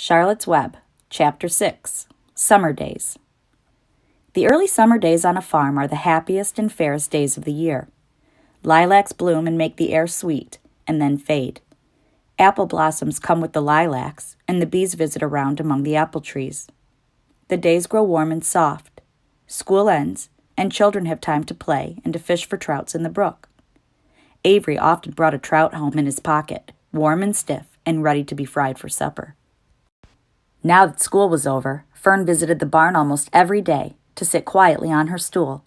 Charlotte's Web, Chapter 6, Summer Days. The early summer days on a farm are the happiest and fairest days of the year. Lilacs bloom and make the air sweet, and then fade. Apple blossoms come with the lilacs, and the bees visit around among the apple trees. The days grow warm and soft. School ends, and children have time to play and to fish for trouts in the brook. Avery often brought a trout home in his pocket, warm and stiff, and ready to be fried for supper. Now that school was over, Fern visited the barn almost every day to sit quietly on her stool.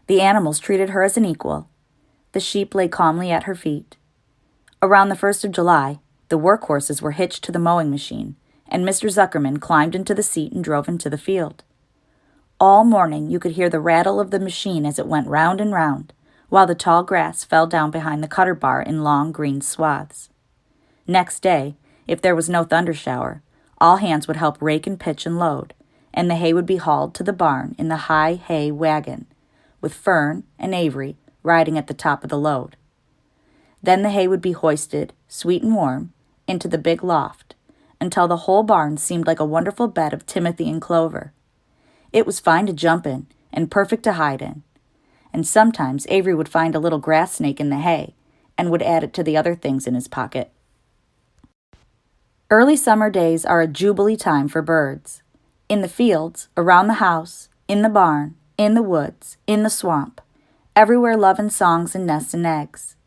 The animals treated her as an equal. The sheep lay calmly at her feet. Around the 1st of July, the workhorses were hitched to the mowing machine, and Mr. Zuckerman climbed into the seat and drove into the field. All morning you could hear the rattle of the machine as it went round and round, while the tall grass fell down behind the cutter bar in long green swaths. Next day, if there was no thunder shower, all hands would help rake and pitch and load, and the hay would be hauled to the barn in the high hay wagon, with Fern and Avery riding at the top of the load. Then the hay would be hoisted, sweet and warm, into the big loft, until the whole barn seemed like a wonderful bed of timothy and clover. It was fine to jump in, and perfect to hide in. And sometimes Avery would find a little grass snake in the hay, and would add it to the other things in his pocket. Early summer days are a jubilee time for birds. In the fields, around the house, in the barn, in the woods, in the swamp, everywhere love and songs and nests and eggs.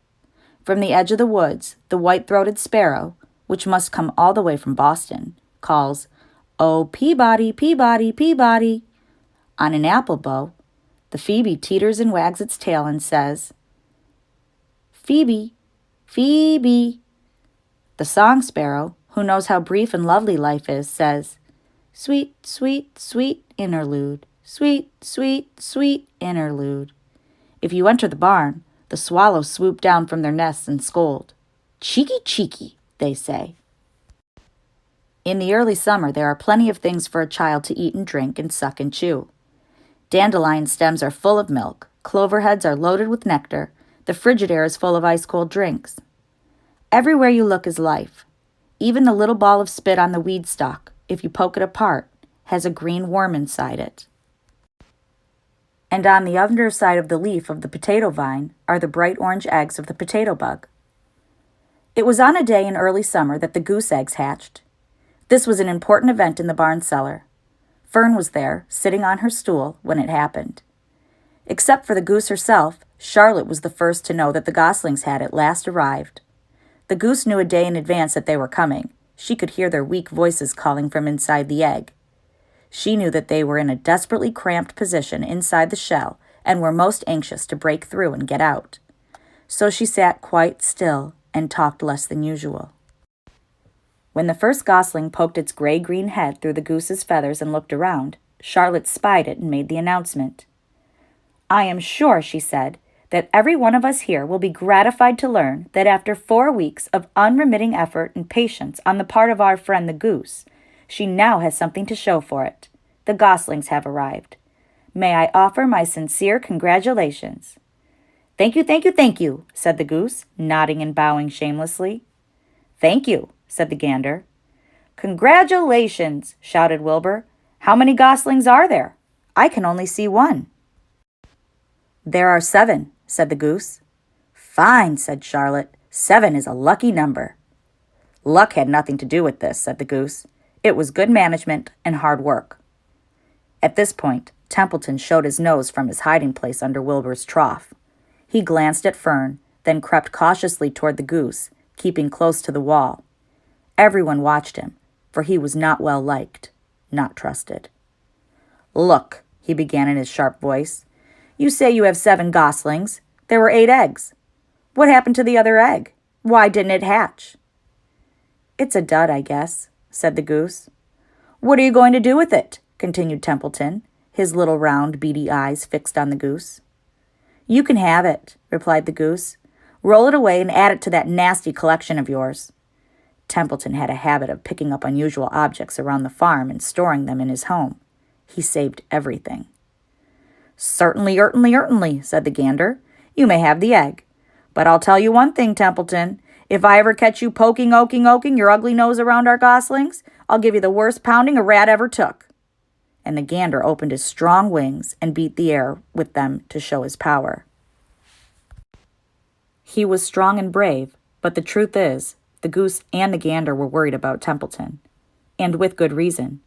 From the edge of the woods, the white-throated sparrow, which must come all the way from Boston, calls, "Oh, Peabody, Peabody, Peabody." On an apple bough, the phoebe teeters and wags its tail and says, "Phoebe, Phoebe." The song sparrow, who knows how brief and lovely life is, says, "Sweet, sweet, sweet interlude, sweet, sweet, sweet interlude." If you enter the barn, the swallows swoop down from their nests and scold. "Cheeky, cheeky," they say. In the early summer, there are plenty of things for a child to eat and drink and suck and chew. Dandelion stems are full of milk, clover heads are loaded with nectar, the Frigidaire is full of ice-cold drinks. Everywhere you look is life. Even the little ball of spit on the weed stalk, if you poke it apart, has a green worm inside it. And on the underside of the leaf of the potato vine are the bright orange eggs of the potato bug. It was on a day in early summer that the goose eggs hatched. This was an important event in the barn cellar. Fern was there, sitting on her stool, when it happened. Except for the goose herself, Charlotte was the first to know that the goslings had at last arrived. The goose knew a day in advance that they were coming. She could hear their weak voices calling from inside the egg. She knew that they were in a desperately cramped position inside the shell and were most anxious to break through and get out. So she sat quite still and talked less than usual. When the first gosling poked its gray-green head through the goose's feathers and looked around, Charlotte spied it and made the announcement. "I am sure," she said, "that every one of us here will be gratified to learn that after 4 weeks of unremitting effort and patience on the part of our friend the goose, she now has something to show for it. The goslings have arrived. May I offer my sincere congratulations." "Thank you, thank you, thank you," said the goose, nodding and bowing shamelessly. "Thank you," said the gander. "Congratulations," shouted Wilbur. "How many goslings are there? I can only see one." "There are 7, said the goose. "Fine," said Charlotte. 7 is a lucky number." "Luck had nothing to do with this," said the goose. "It was good management and hard work." At this point, Templeton showed his nose from his hiding place under Wilbur's trough. He glanced at Fern, then crept cautiously toward the goose, keeping close to the wall. Everyone watched him, for he was not well liked, not trusted. "Look," he began in his sharp voice. "You say you have 7 goslings. There were 8 eggs. What happened to the other egg? Why didn't it hatch?" "It's a dud, I guess," said the goose. "What are you going to do with it?" continued Templeton, his little round, beady eyes fixed on the goose. "You can have it," replied the goose. "Roll it away and add it to that nasty collection of yours." Templeton had a habit of picking up unusual objects around the farm and storing them in his home. He saved everything. "Certainly, certainly, said the gander. "You may have the egg. But I'll tell you one thing, Templeton. If I ever catch you oking your ugly nose around our goslings, I'll give you the worst pounding a rat ever took." And the gander opened his strong wings and beat the air with them to show his power. He was strong and brave, but the truth is, the goose and the gander were worried about Templeton. And with good reason.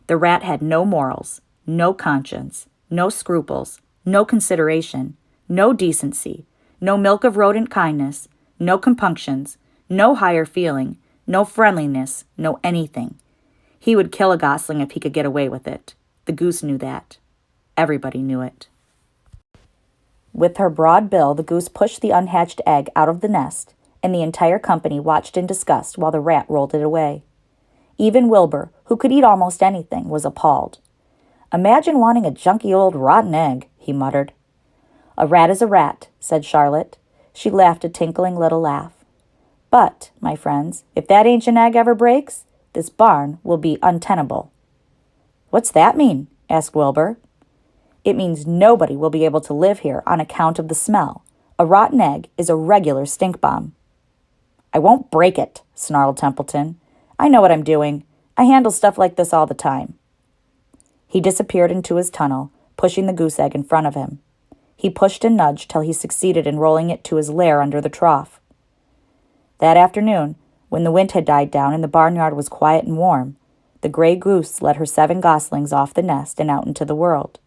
The rat had no morals, no conscience, no scruples, no consideration, no decency, no milk of rodent kindness, no compunctions, no higher feeling, no friendliness, no anything. He would kill a gosling if he could get away with it. The goose knew that. Everybody knew it. With her broad bill, the goose pushed the unhatched egg out of the nest, and the entire company watched in disgust while the rat rolled it away. Even Wilbur, who could eat almost anything, was appalled. "Imagine wanting a junky old rotten egg," he muttered. "A rat is a rat," said Charlotte. She laughed a tinkling little laugh. "But, my friends, if that ancient egg ever breaks, this barn will be untenable." "What's that mean?" asked Wilbur. "It means nobody will be able to live here on account of the smell. A rotten egg is a regular stink bomb." "I won't break it," snarled Templeton. "I know what I'm doing. I handle stuff like this all the time." He disappeared into his tunnel, pushing the goose egg in front of him. He pushed and nudged till he succeeded in rolling it to his lair under the trough. That afternoon, when the wind had died down and the barnyard was quiet and warm, the gray goose led her 7 goslings off the nest and out into the world.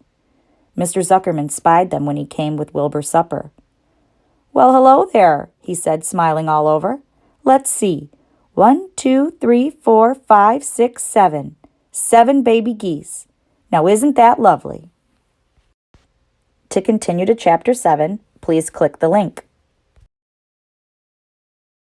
Mr. Zuckerman spied them when he came with Wilbur's supper. "Well, hello there," he said, smiling all over. "Let's see. 1, 2, 3, 4, 5, 6, 7. 7 baby geese. Now isn't that lovely?" To continue to Chapter 7, please click the link.